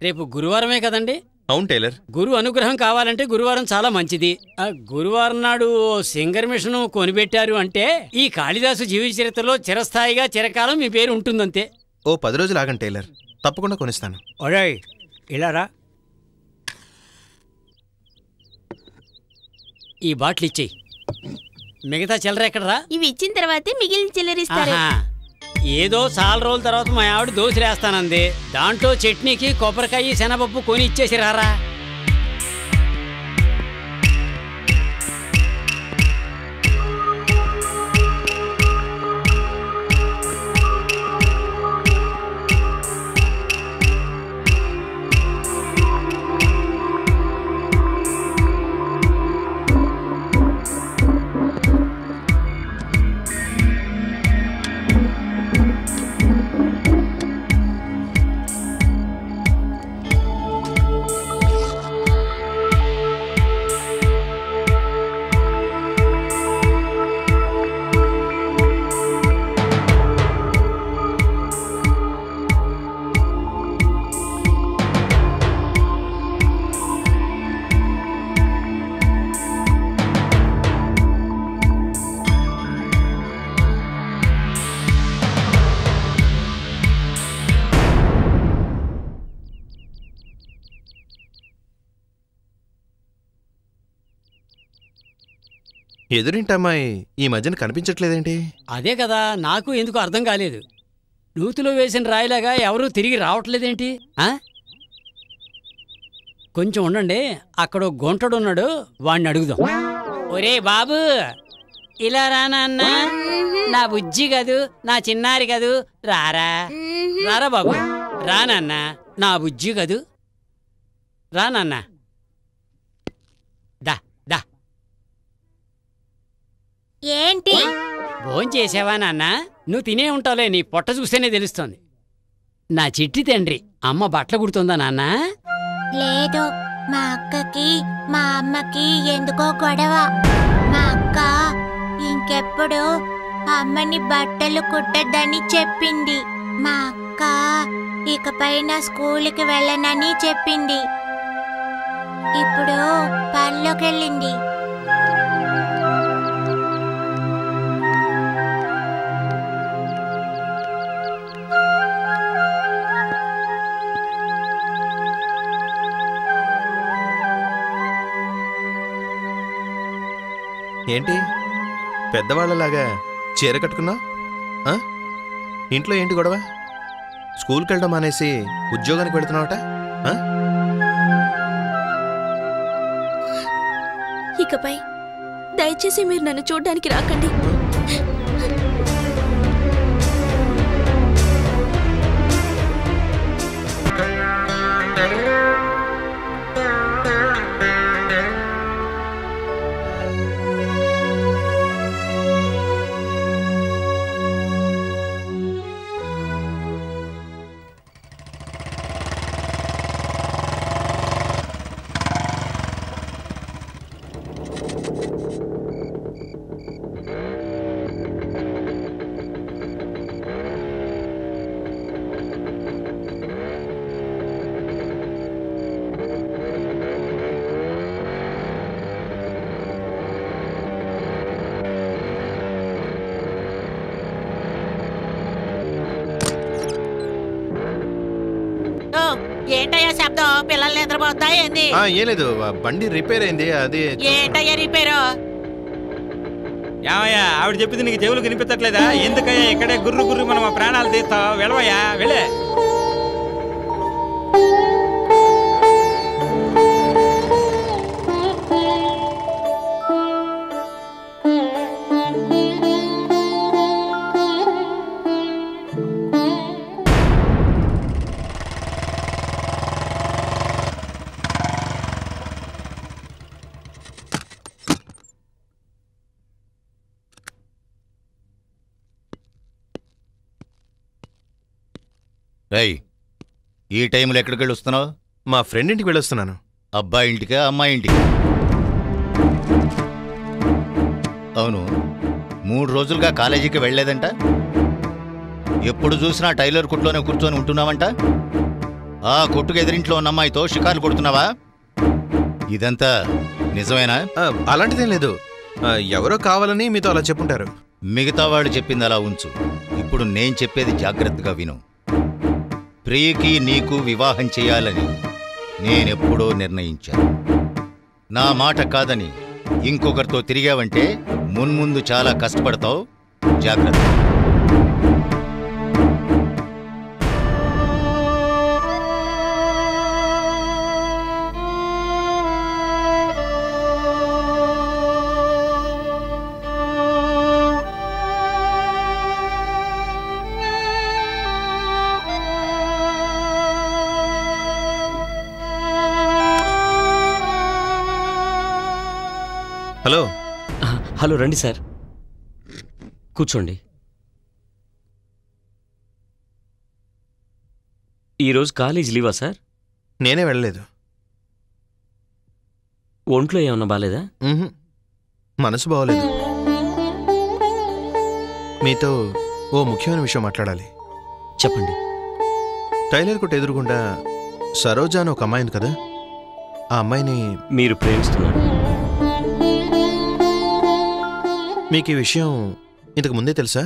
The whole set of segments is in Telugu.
రేపు గురువారమే కదండి? అవును టైలర్. గురు అనుగ్రహం కావాలంటే గురువారం చాలా మంచిది. గురువారం నాడు సింగర్ మిషన్ కొనిపెట్టారు అంటే ఈ కాళిదాసు జీవిత చరిత్రలో చిరస్థాయిగా చిరకాలం మీ పేరు ఉంటుందంతే. ఓ 10 రోజులు ఆగండి టైలర్, తప్పకుండా కొనిస్తాను. ఒరేయ్ ఇలా రా, ఈ బాటిల్ ఇచ్చేయి. మిగతా చిల్లర ఎక్కడరా? ఇవి ఇచ్చిన తర్వాతే మిగిలిన చిల్లరిస్తారు. ఏదో చాలా రోజుల తర్వాత మా ఆవిడ దోశలేస్తానంది, దాంట్లో చట్నీకి కొబ్బరికాయ శనగపప్పు కొని ఇచ్చేసి రారా. ఎదురింటి అమ్మాయి ఈ మధ్యన కనిపించట్లేదేంటి? అదే కదా నాకు ఎందుకు అర్థం కాలేదు. నూతిలో వేసిన రాయిలాగా ఎవరూ తిరిగి రావట్లేదేంటి? కొంచెం ఉండండి, అక్కడ గుంటడున్నాడు, వాణ్ణి అడుగుదాం. ఒరే బాబు, ఇలా రానన్న, నా బుజ్జి కదూ, నా చిన్నారి కదూ, రారా రారా బాబు, రానన్న, నా బుజ్జి కదూ, రానన్న, దా దా. ఏంటి భోంచేసావా నాన్న? నువ్వు తినే ఉంటావులే, నీ పొట్ట చూస్తేనే తెలుస్తోంది. నా చిట్టి తండ్రి, అమ్మ బట్టలు కుడుతుందా నాన్న? లేదు, మా అక్కకి మా అమ్మకి ఎందుకో గొడవ. మా అక్క ఇంకెప్పుడు అమ్మని బట్టలు కుట్టద్దని చెప్పింది. మా అక్క ఇకపైన స్కూల్కి వెళ్ళనని చెప్పింది. ఇప్పుడు పనిలోకెళ్ళింది. ఏంటి పెద్దవాళ్ళలాగా చీర కట్టుకున్నావు? ఇంట్లో ఏంటి గొడవ? స్కూల్కి వెళ్ళడం అనేసి ఉద్యోగానికి వెళుతున్నావట? ఇకపై దయచేసి మీరు నన్ను చూడడానికి రాకండి. ఏంటయ్యా శబ్దం? పిల్లలు నిద్రపోతా ఏంది? ఏం లేదు, బండి రిపేర్ అయింది. అది ఏంటయ్యా రిపేరు? ఏమయ్యా, ఆవిడ చెప్పింది నీకు చెవులు వినిపించట్లేదా? ఎందుకయ్యా ఇక్కడే గుర్రు గుర్రు మనం ప్రాణాలు తీస్తావు? వెళ్ళవయ్యా, వెళ్ళే. రై, ఈ టైంలో ఎక్కడికి వెళ్ళొస్తున్నావు? మా ఫ్రెండ్ ఇంటికి వెళ్ళొస్తున్నాను. అబ్బాయి ఇంటికా అమ్మాయి ఇంటికి? అవును, 3 రోజులుగా కాలేజీకి వెళ్ళలేదంట. ఎప్పుడు చూసినా టైలర్ కుట్లోనే కూర్చొని ఉంటున్నావంట. ఆ కొట్టుకు ఎదురింట్లో ఉన్న అమ్మాయితో షికార్లు కొడుతున్నావా? ఇదంతా నిజమేనా? అలాంటిదేం లేదు. ఎవరో కావాలని మీతో అలా చెప్పుంటారు. మిగతా వాళ్ళు చెప్పింది అలా ఉంచు. ఇప్పుడు నేను చెప్పేది జాగ్రత్తగా విను. ప్రియకి నీకు వివాహం చేయాలని నేనెప్పుడో నిర్ణయించాను. నా మాట కాదని ఇంకొకరితో తిరిగావంటే మున్ముందు చాలా కష్టపడతావు. జాగ్రత్త. హలో. హలో, రండి సార్, కూర్చోండి. ఈరోజు కాలేజ్ లీవా సార్? నేనే వెళ్ళలేదు. ఒంట్లో ఏమన్నా బాలేదా? మనసు బాగోలేదు. మీతో ఓ ముఖ్యమైన విషయం మాట్లాడాలి. చెప్పండి. టైలర్ కొట్టు ఎదురుగుండా సరోజ అని ఒక అమ్మాయిని కదా, ఆ అమ్మాయిని మీరు ప్రేమిస్తున్నారు? మీకు ఈ విషయం ఇంతకు ముందే తెలుసా?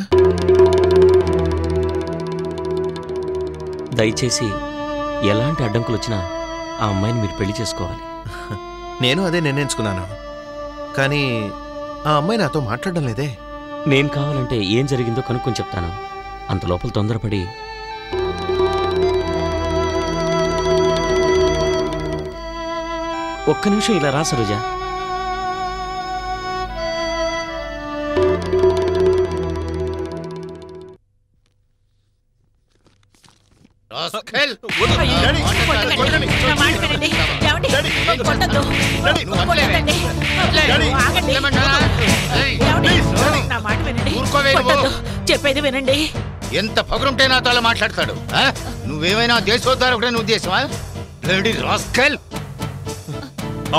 దయచేసి ఎలాంటి అడ్డంకులు వచ్చినా ఆ అమ్మాయిని మీరు పెళ్లి చేసుకోవాలి. నేను అదే నిర్ణయించుకున్నాను. కానీ ఆ అమ్మాయి నాతో మాట్లాడడం లేదే. నేను కావాలంటే ఏం జరిగిందో కనుక్కొని చెప్తాను. అంత లోపల తొందరపడి ఒక్క నిమిషం ఇలా రా సరోజా. చెప్పేది వినండి. ఎంత పొగరుంటే నాతో అలా మాట్లాడతాడు? నువ్వేమైనా దేశోద్ధారకుడని ఉద్దేశమా?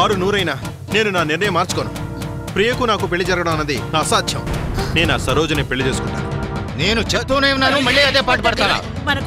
600 నేను నా నిర్ణయం మార్చుకోను. ప్రియకు నాకు పెళ్లి జరగడం అన్నది అసాధ్యం. నేను ఆ సరోజని పెళ్లి చేసుకుంటాను. నేను చెప్తూనే ఉన్నాను, మళ్ళీ అదే పాట పడతాను. మాట